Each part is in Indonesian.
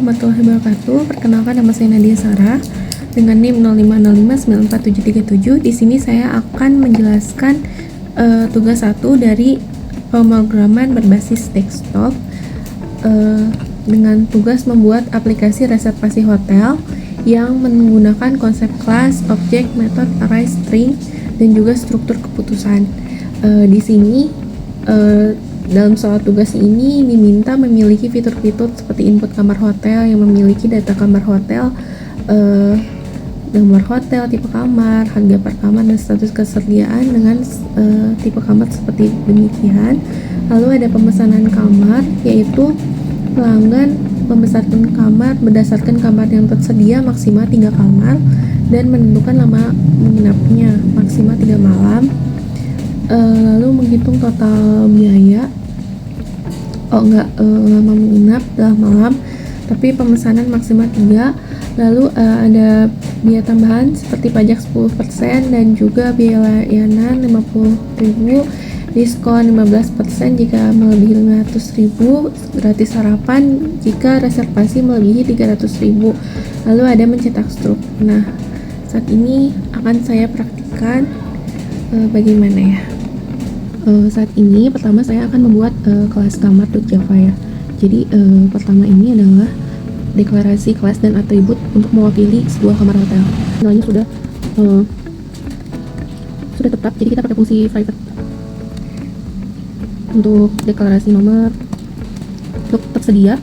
Warahmatullahi wabarakatuh. Perkenalkan, nama saya Nadia Sarah dengan NIM 0505947737. Di sini saya akan menjelaskan tugas 1 dari pemrograman berbasis desktop dengan tugas membuat aplikasi reservasi hotel yang menggunakan konsep kelas, objek, metode, array, string, dan juga struktur keputusan. Di sini dalam soal tugas ini diminta memiliki fitur-fitur seperti input kamar hotel yang memiliki data kamar hotel, nomor hotel, tipe kamar, harga per kamar, dan status kesediaan dengan tipe kamar seperti demikian. Lalu ada pemesanan kamar, yaitu pelanggan membesarkan kamar berdasarkan kamar yang tersedia maksimal 3 kamar dan menentukan lama menginapnya maksimal 3 malam. Lalu menghitung total biaya, lama menginap dalam malam, tapi pemesanan maksimal 3. Lalu ada biaya tambahan seperti pajak 10% dan juga biaya layanan 50.000, diskon 15% jika melebihi 500.000, gratis sarapan jika reservasi melebihi 300.000. Lalu ada mencetak struk. Nah, saat ini akan saya praktikkan bagaimana ya. Saat ini pertama saya akan membuat kelas kamar.java ya. Jadi pertama ini adalah deklarasi kelas dan atribut untuk mewakili sebuah kamar hotel. Nilainya sudah tetap, jadi kita pakai fungsi private untuk deklarasi nomor. Untuk tersedia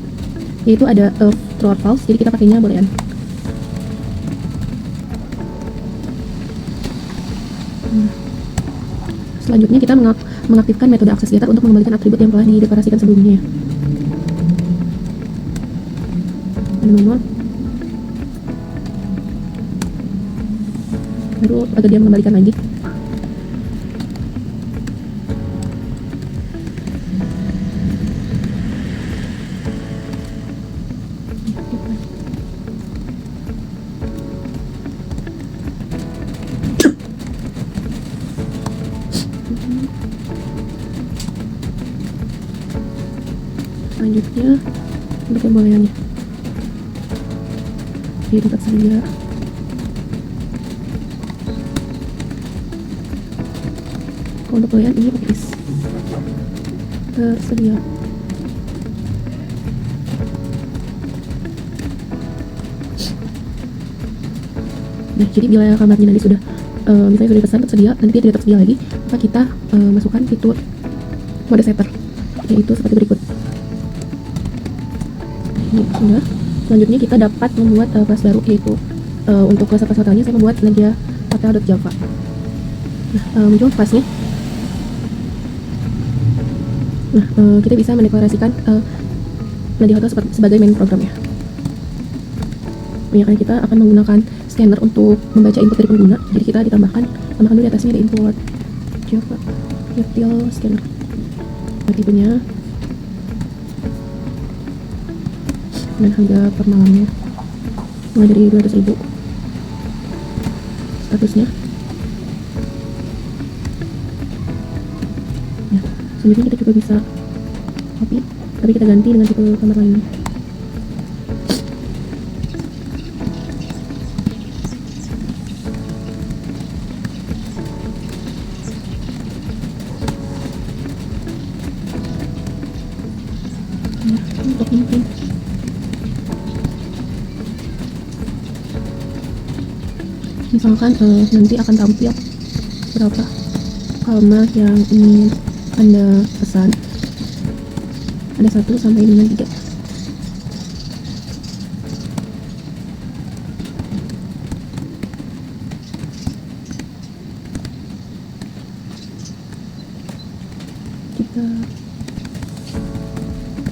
yaitu ada true or false, jadi kita pakainya boolean. Selanjutnya kita mengaktifkan metode akses getter untuk mengembalikan atribut yang telah dideklarasikan sebelumnya. Ada nomor, baru agar dia mengembalikan lagi. Selanjutnya untuk pembolehannya di tempat sedia. Kalau untuk pembolehan ini pakai is tersedia. Nah, jadi bila kamarnya nanti sudah misalnya sudah dipesan tersedia, nanti dia tidak tersedia lagi, maka kita masukkan fitur mode setter, yaitu seperti berikut. Ini sudah. Selanjutnya kita dapat membuat kelas baru, yaitu untuk kelas hotelnya saya membuat Nadia Hotel.java. Nah, muncul kelasnya. Nah, kita bisa mendeklarasikan Nadia Hotel sebagai main program ya. Karena kita akan menggunakan scanner untuk membaca input dari pengguna, jadi kita tambahkan dulu di atasnya ada import Java util scanner. Tipenya dan harga per malamnya mulai dari 200.000. Statusnya ya. Selanjutnya kita juga bisa copy, tapi kita ganti dengan tipe kamar lainnya. Untuk mungkin misalkan nanti akan tampil berapa kamar yang ingin Anda pesan, ada 1 sampai dengan 3. Kita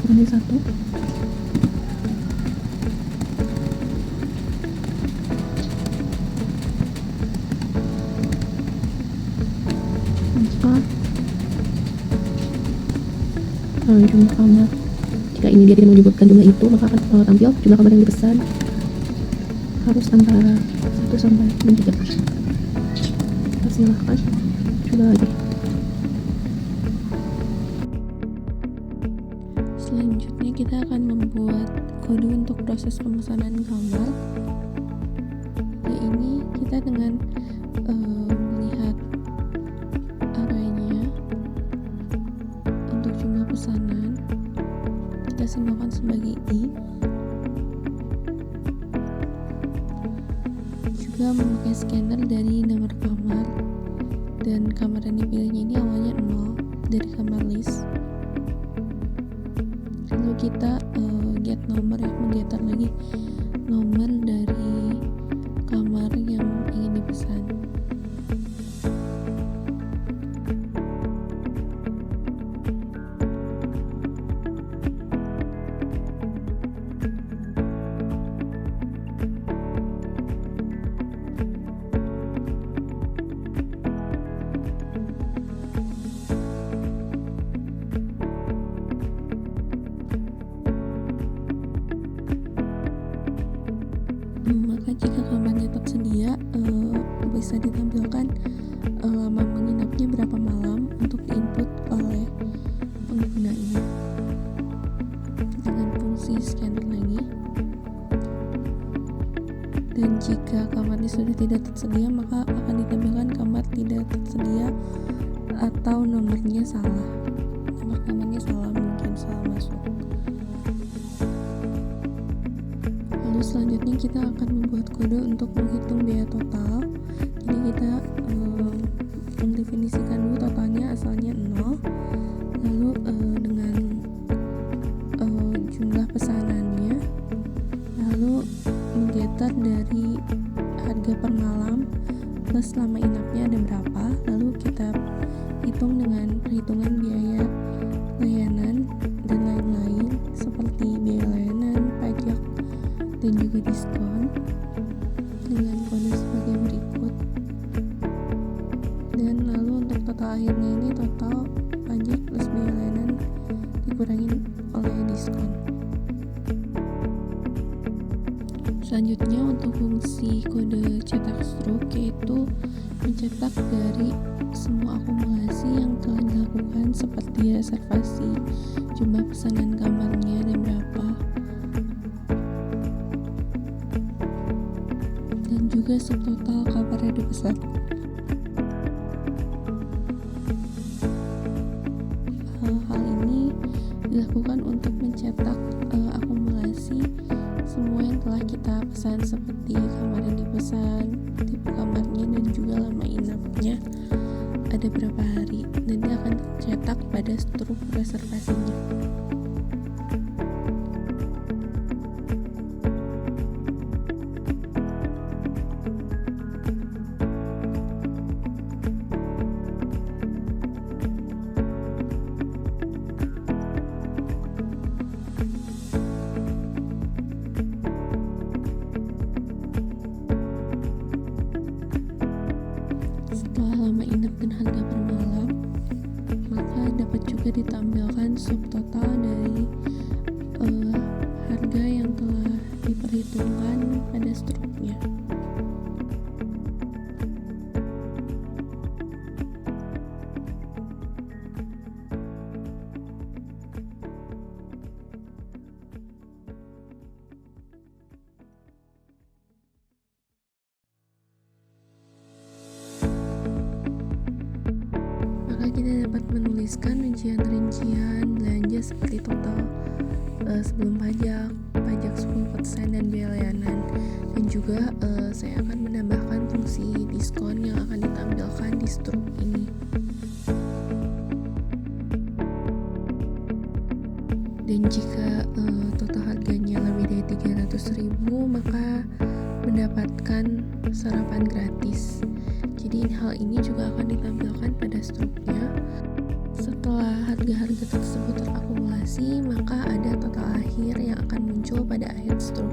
kurangi 1. Jumlah kamar, jika ini dia tidak menyebutkan jumlah itu, maka akan tampil jumlah kamar yang dipesan harus antara 1 sampai 3. Silahkan coba lagi. Selanjutnya kita akan membuat kode untuk proses pemesanan kamar. Ya, ini kita dengan melihat arraynya untuk jumlah pesanan, kita simbolkan sebagai I. Juga memakai scanner dari nomor kamar, dan kamar yang dipilihnya ini awalnya 0 dari kamar list. Lalu kita get nomor, ya, menggetar lagi nomor dari kamar yang ingin dipesan. Maka jika kamarnya tersedia, bisa ditampilkan lama menginapnya berapa malam untuk diinput oleh penggunanya dengan fungsi scanner lagi. Dan jika kamarnya sudah tidak tersedia, maka akan ditampilkan kamar tidak tersedia atau nomornya salah. Nomor kamarnya salah, mungkin salah masuk. Lalu selanjutnya kita akan membuat kode untuk menghitung biaya total. Jadi kita mendefinisikan dulu totalnya, asalnya 0, lalu dengan jumlah pesanannya, lalu menggetar dari harga per malam plus lama inapnya ada berapa, lalu kita hitung dengan perhitungan biaya layanan dan lain-lain seperti biaya layanan, pajak, dan juga diskon dengan kode sebagai berikut. Dan lalu untuk total akhirnya ini total pajak plus biaya layanan dikurangi oleh diskon. Selanjutnya untuk fungsi kode cetak struk, yaitu mencetak dari semua akumulasi yang telah dilakukan seperti reservasi, jumlah pesanan kamarnya ada berapa, dan juga subtotal kabar yang dipesan. Hal ini dilakukan untuk mencetak akumulasi semua yang telah kita pesan seperti kamar yang dipesan, tipe kamarnya, dan juga lama inapnya ada berapa hari. Nanti akan dicetak pada struk reservasinya. Setelah lama inap dan harga per malam, maka dapat juga ditampilkan subtotal dari harga yang telah diperhitungkan pada struknya. Maka kita dapat menuliskan rincian-rincian belanja seperti total sebelum pajak, pajak 10%, dan biaya layanan. Dan juga saya akan menambahkan fungsi diskon yang akan ditampilkan di struk ini. Dan jika total harganya lebih dari 300.000, maka mendapatkan sarapan gratis. Jadi hal ini juga akan ditampilkan pada struknya. Setelah harga-harga tersebut terakumulasi, maka ada total akhir yang akan muncul pada akhir struk.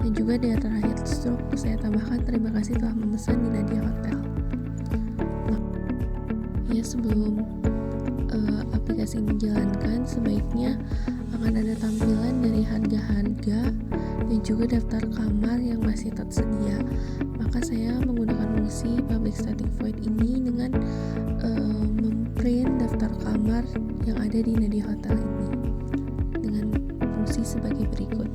Dan juga di terakhir struk saya tambahkan terima kasih telah memesan di Nadia Hotel. Ya, sebelum aplikasi ini dijalankan, sebaiknya akan ada tampilan dari harga-harga dan juga daftar kamar yang masih tersedia. Maka saya menggunakan fungsi public static void ini dengan memprint daftar kamar yang ada di Nadia Hotel ini dengan dieksekusi sebagai berikut.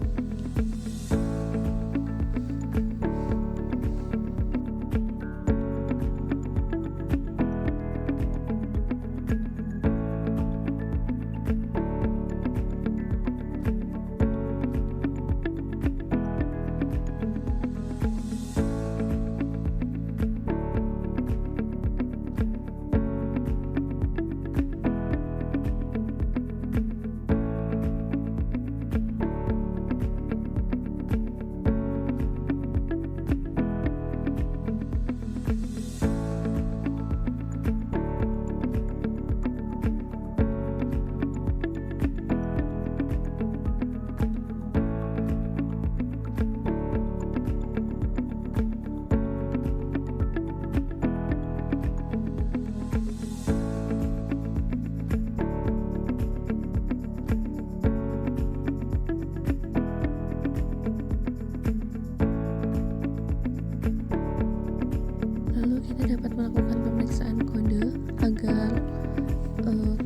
Kita dapat melakukan pemeriksaan kode agar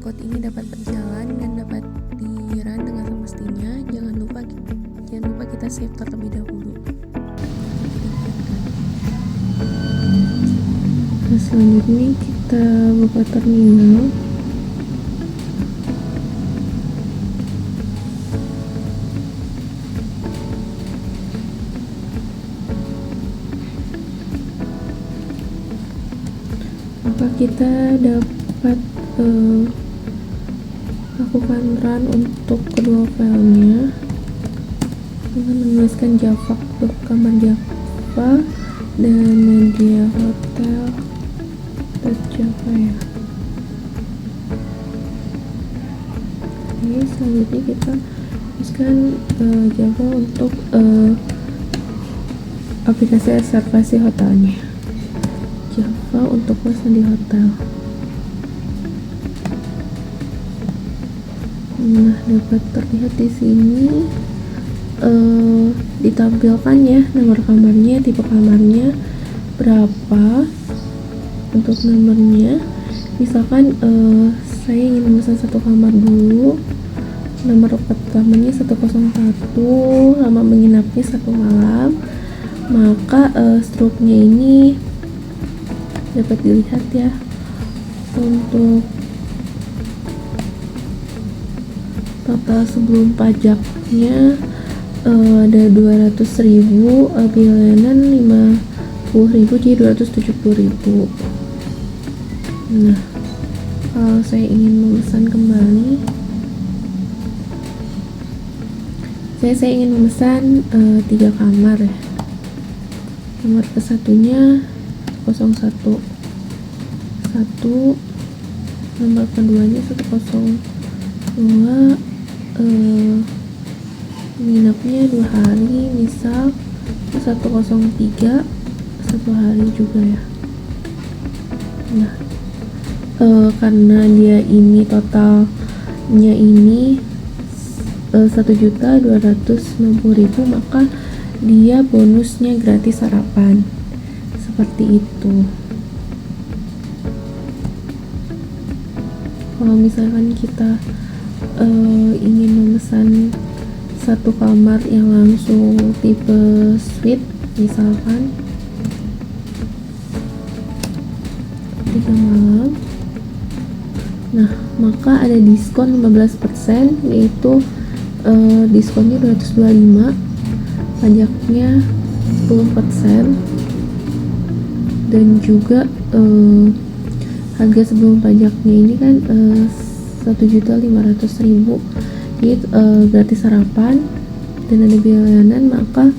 kode ini dapat berjalan dan dapat di-run dengan semestinya. Jangan lupa kita save terlebih dahulu. Nah, selanjutnya kita buka terminal. Maka kita dapat lakukan run untuk kedua filenya dengan menuliskan java untuk kamar java dan media hotel .java ya. Oke, selanjutnya kita tuliskan java untuk aplikasi reservasi hotelnya. Java untuk pesan di hotel. Nah, dapat terlihat di sini ditampilkan ya nomor kamarnya, tipe kamarnya berapa untuk nomornya. Misalkan saya ingin memesan satu kamar dulu, nomor pertamanya 101, lama menginapnya 1 malam, maka struknya ini dapat dilihat ya. Untuk total sebelum pajaknya ada 200.000, bulanan 50.000, jadi 270.000. Nah, kalau saya ingin memesan kembali, saya ingin memesan 3 kamar ya. Kamar kesatunya 01, nomor keduanya 102, menginapnya 2 hari, misal 103 1 hari juga ya. Nah, karena dia ini totalnya ini 1.290.000, maka dia bonusnya gratis sarapan. Seperti itu. Kalau misalkan kita ingin memesan satu kamar yang langsung tipe suite, misalkan 3 malam, nah maka ada diskon 15%, yaitu diskonnya 225, pajaknya 10%, dan juga harga sebelum pajaknya ini kan 1.500.000, jadi gratis sarapan dan ada biaya layanan, maka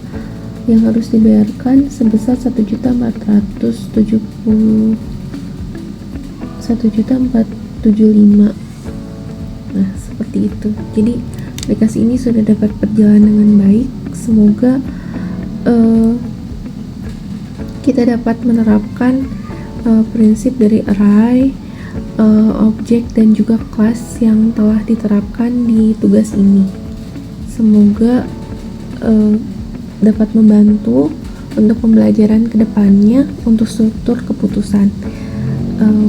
yang harus dibayarkan sebesar 1.475.000. Nah, seperti itu. Jadi aplikasi ini sudah dapat berjalan dengan baik. Semoga kita dapat menerapkan prinsip dari array, objek, dan juga kelas yang telah diterapkan di tugas ini. Semoga dapat membantu untuk pembelajaran kedepannya untuk struktur keputusan.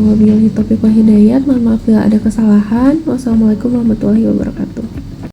Wabillahi taufiq wal hidayah. Mohon maaf bila ada kesalahan. Wassalamualaikum warahmatullahi wabarakatuh.